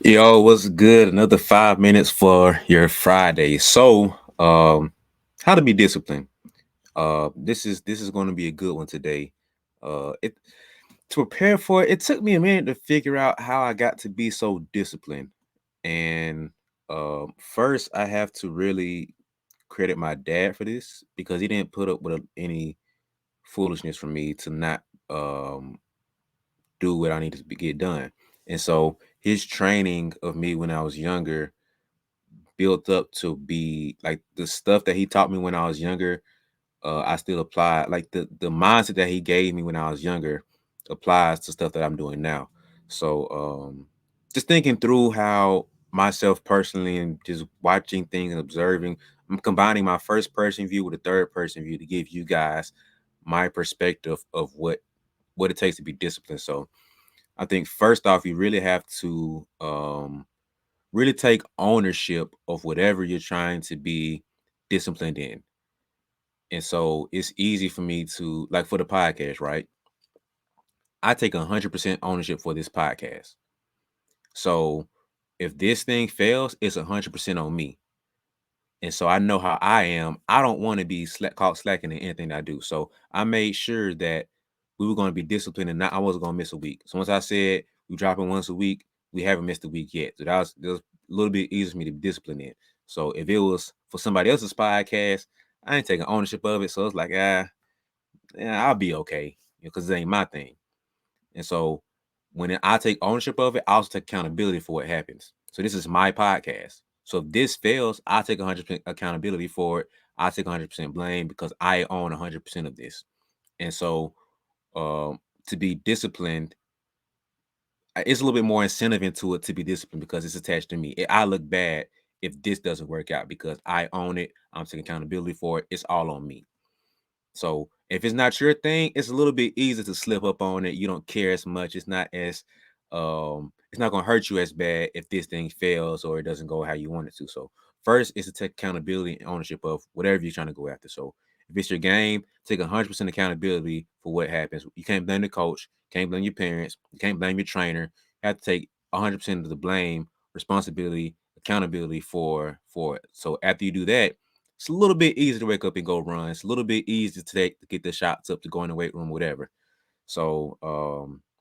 Yo, what's good? Another 5 minutes for your Friday. How to be disciplined. This is going to be a good one today. It To prepare for it, it took me a minute to figure out how I got to be so disciplined. And first, I have to really credit my dad for this because he didn't put up with any foolishness for me to not um do what I need to get done. And so his training of me when I was younger built up to be like the stuff that he taught me when I was younger. I still apply like the mindset that he gave me when I was younger applies to stuff that I'm doing now. So just thinking through how myself personally and just watching things and observing, I'm combining my first person view with a third person view to give you guys my perspective of what it takes to be disciplined. So I think first off, you really have to really take ownership of whatever you're trying to be disciplined in. And so it's easy for me to like for the podcast, right? I take 100% ownership for this podcast. So if this thing fails, it's 100% on me. And so I know how I am. I don't want to be caught slacking in anything I do. So I made sure that we were going to be disciplined and not, I wasn't going to miss a week. So once I said we dropping once a week, we haven't missed a week yet. So that was a little bit easier for me to be disciplined in. So if it was for somebody else's podcast, I ain't taking ownership of it. So it's like, yeah, I'll be okay because it ain't my thing. And so when I take ownership of it, I also take accountability for what happens. So this is my podcast. So if this fails, I take 100% accountability for it. I take 100% blame because I own 100% of this. And so to be disciplined, it's a little bit more incentive into it to be disciplined because it's attached to me. I look bad if this doesn't work out because I own it. I'm taking accountability for it. It's all on me. So if it's not your thing, it's a little bit easier to slip up on it. You don't care as much. It's not gonna hurt you as bad if this thing fails or it doesn't go how you want it to. So first is to take accountability and ownership of whatever you're trying to go after. So if it's your game, take 100% accountability for what happens. You can't blame the coach, can't blame your parents, you can't blame your trainer. You have to take 100% of the blame, responsibility, accountability for it. So after you do that, it's a little bit easier to wake up and go run. It's a little bit easier to get the shots up to go in the weight room, whatever. So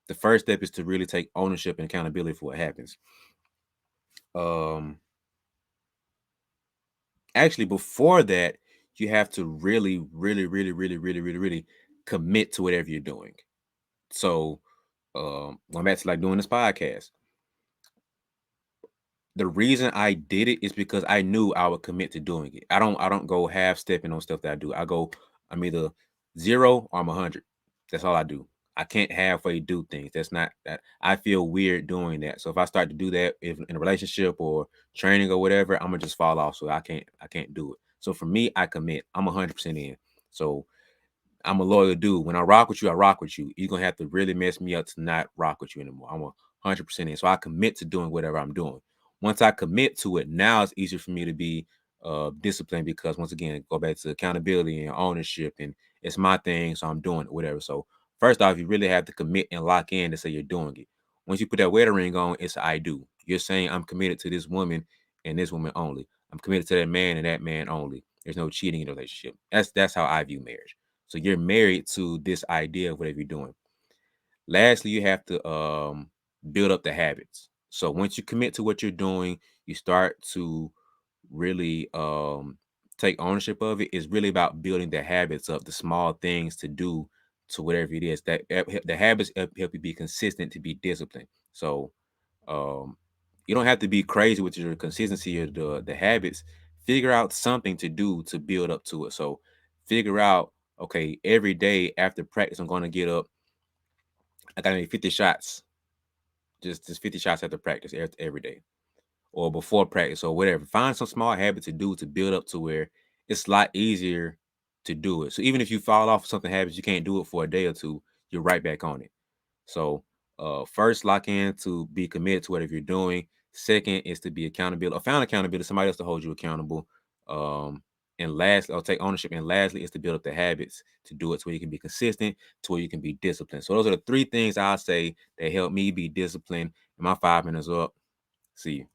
the first step is to really take ownership and accountability for what happens. Um, Actually, before that, you have to really, really, really, really, really, really, really commit to whatever you're doing. So going back to like doing this podcast, the reason I did it is because I knew I would commit to doing it. I don't go half stepping on stuff that I do. I'm either zero or I'm 100. That's all I do. I can't halfway do things. That's not that I feel weird doing that. So if I start to do that if in a relationship or training or whatever, I'm gonna just fall off. So I can't do it. So for me, I commit. I'm 100% in. So I'm a loyal dude. When I rock with you, I rock with you. You're gonna have to really mess me up to not rock with you anymore. I'm 100% in. So I commit to doing whatever I'm doing. Once I commit to it, now it's easier for me to be disciplined because once again, go back to accountability and ownership, and it's my thing, so I'm doing it, whatever. So first off, you really have to commit and lock in to say you're doing it. Once you put that wedding ring on, it's I do. You're saying I'm committed to this woman and this woman only. I'm committed to that man and that man only. There's no cheating in the relationship. That's how I view marriage. So you're married to this idea of whatever you're doing. Lastly, you have to build up the habits. So once you commit to what you're doing, you start to really take ownership of it. It's really about building the habits of the small things to do to whatever it is. The habits help you be consistent to be disciplined. So um, you don't have to be crazy with your consistency or the habits. Figure out something to do to build up to it. So figure out, okay, every day after practice, I'm going to get up. I got to make 50 shots, just 50 shots after practice every day or before practice or whatever. Find some small habit to do to build up to where it's a lot easier to do it. So even if you fall off something habits, you can't do it for a day or two, you're right back on it. So first lock in to be committed to whatever you're doing. Second is to be accountable or found accountability, somebody else to hold you accountable. Um, and lastly, I'll take ownership. And lastly is to build up the habits to do it so where you can be consistent, to where you can be disciplined. So those are the three things I say that help me be disciplined. And my 5 minutes up. See you.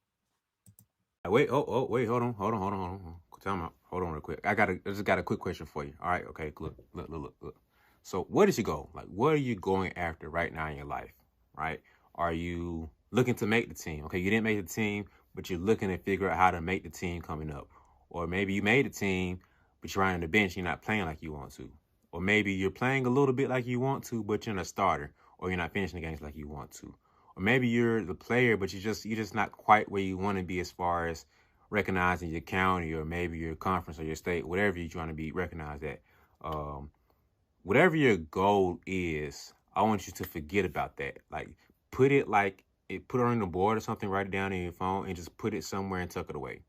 Wait, wait, hold on. Time out. Hold on real quick. I just got a quick question for you. All right, okay, look. So where did you go? Like, what are you going after right now in your life? Right? Are you looking to make the team? Okay, you didn't make the team, but you're looking to figure out how to make the team coming up. Or maybe you made the team, but you're on the bench, you're not playing like you want to. Or maybe you're playing a little bit like you want to, but you're not a starter, or you're not finishing the games like you want to. Or maybe you're the player, but you're just not quite where you want to be as far as recognizing your county or maybe your conference or your state, whatever you're trying to be recognized at. Um, Whatever your goal is, I want you to forget about that. Like put it put it on the board or something, write it down in your phone and just put it somewhere and tuck it away.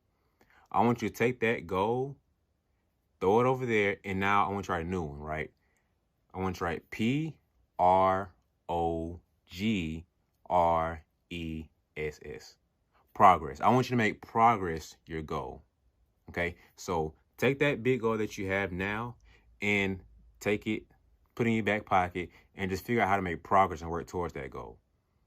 I want you to take that goal, throw it over there, and now I want you to write a new one, right? I want you to write PROGRESS. Progress. I want you to make progress your goal. Okay? So take that big goal that you have now and take it, put it in your back pocket, and just figure out how to make progress and work towards that goal.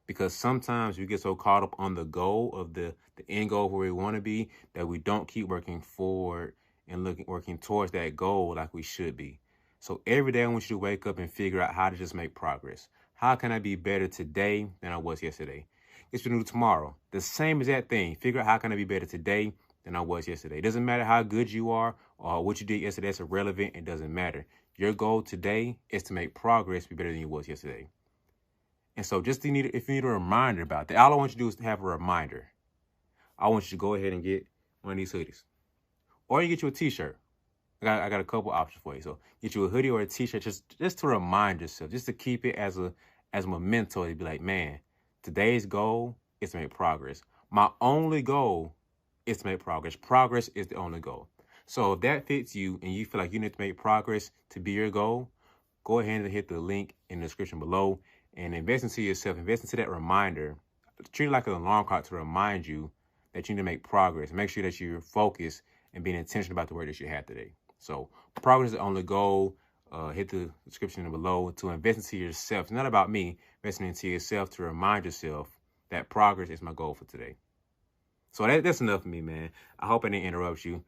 Because sometimes we get so caught up on the goal of the end goal where we want to be that we don't keep working forward and working towards that goal like we should be. So every day I want you to wake up and figure out how to just make progress. How can I be better today than I was yesterday? It's new tomorrow. The same exact thing. Figure out how can I be better today than I was yesterday. It doesn't matter how good you are or what you did yesterday. It's irrelevant. It doesn't matter. Your goal today is to make progress, be better than you was yesterday. And so if you need a reminder about that, all I want you to do is to have a reminder. I want you to go ahead and get one of these hoodies. Or you get you a t-shirt. I got a couple options for you. So get you a hoodie or a t-shirt just to remind yourself, just to keep it as a memento to be like, man, today's goal is to make progress. My only goal is to make progress. Progress is the only goal. So if that fits you and you feel like you need to make progress to be your goal, go ahead and hit the link in the description below and invest into yourself. Invest into that reminder. Treat it like an alarm clock to remind you that you need to make progress. Make sure that you're focused and being intentional about the work that you have today. So progress is the only goal. Hit the description below to invest into yourself. It's not about me. Investing into yourself to remind yourself that progress is my goal for today. So that's enough for me, man. I hope I didn't interrupt you.